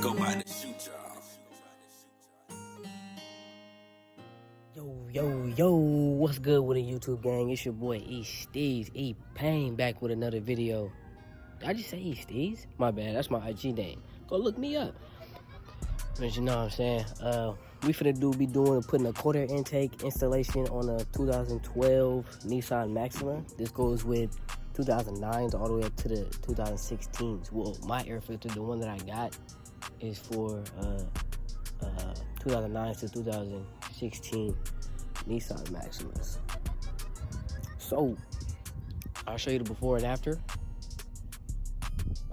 go by the shoot y'all. Yo, what's good with the YouTube gang? It's your boy E Steez, E Pain, back with another video. Did I just say E Steez? My bad, that's my IG name. Go look me up. But you know what I'm saying? We finna putting a cold air intake installation on a 2012 Nissan Maxima. This goes with 2009s all the way up to the 2016s. Well, my air filter, the one that I got, is for 2009 to 2016 Nissan Maximas. So I'll show you the before and after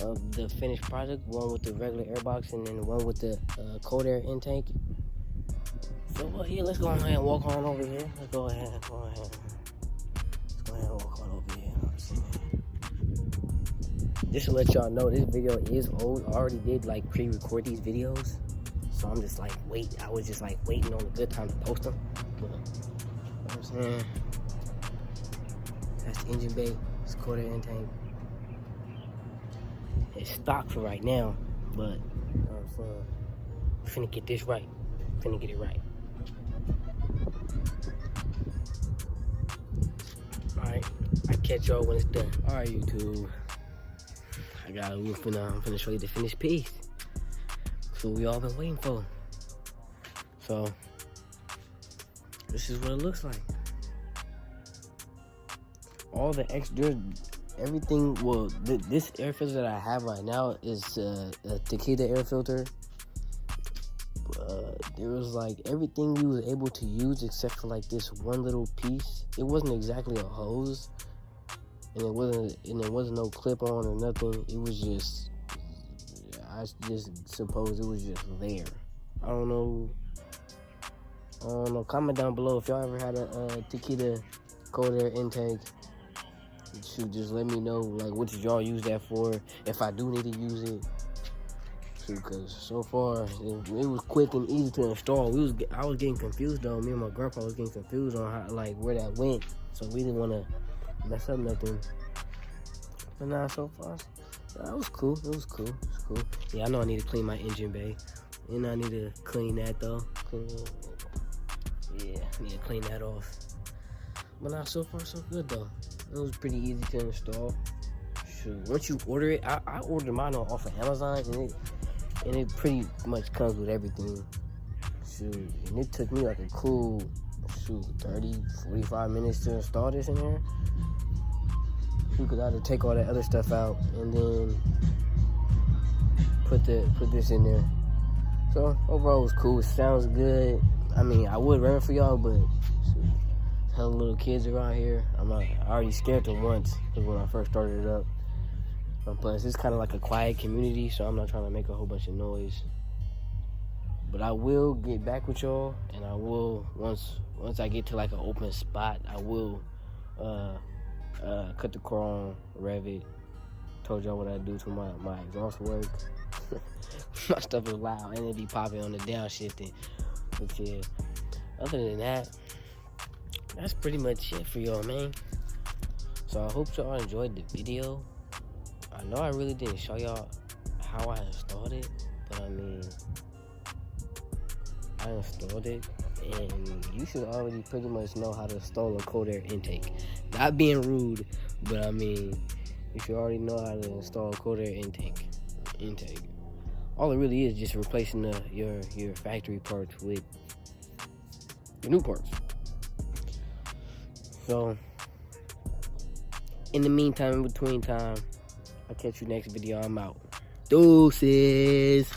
of the finished product, one with the regular air box and then the one with the cold air intake. So yeah, let's go ahead and walk on over here. Let's go ahead and walk on over here. Just to let y'all know, this video is old. I already did like pre-record these videos, so I'm just like I was just like waiting on a good time to post them. But, you know what I'm saying? That's the engine bay. It's cold air intake. It's stock for right now, but you know what I'm saying? Finna get this right. Finna get it right. Alright, I catch y'all when it's done. Alright, YouTube. I'm finna show you the finished piece. That's what we all been waiting for. So, this is what it looks like. All the extra, everything, well, this air filter that I have right now is a Takeda air filter. There was like everything we was able to use except for like this one little piece. It wasn't exactly a hose, and it wasn't no clip on or nothing. It was just, I just suppose it was just there. I don't know. Comment down below if y'all ever had a Takeda cold air intake. Shoot, just let me know like what did y'all use that for, if I do need to use it. Because so far it was quick and easy to install. I was getting confused though. Me and my grandpa was getting confused on how, like, where that went. So we didn't want to mess up nothing. But nah, so far that was cool. It was cool. Yeah, I know I need to clean my engine bay, and I need to clean that though. Yeah, I need to clean that off. But nah, so far so good though. It was pretty easy to install. Shoot, once you order it, I ordered mine off of Amazon, and it pretty much comes with everything. Shoot, and it took me like a cool 30-45 minutes to install this in here. Shoot, cause I had to take all that other stuff out and then put this in there. So overall it was cool. It sounds good. I mean, I would run it for y'all, but shoot, hella little kids around here. I already scared them once, cause when I first started it up. Plus, it's kind of like a quiet community, so I'm not trying to make a whole bunch of noise. But I will get back with y'all, and I will, once I get to like an open spot, I will cut the car on, rev it. Told y'all what I do to my exhaust work. My stuff is loud, and it be popping on the downshifting. But yeah, other than that, that's pretty much it for y'all, man. So I hope y'all enjoyed the video. I know I really didn't show y'all how I installed it, but I mean, I installed it, and you should already pretty much know how to install a cold air intake. Not being rude, but I mean, you should already know how to install a cold air intake. All it really is just replacing your factory parts with your new parts. So, in the meantime, in between time, I'll catch you next video. I'm out. Deuces.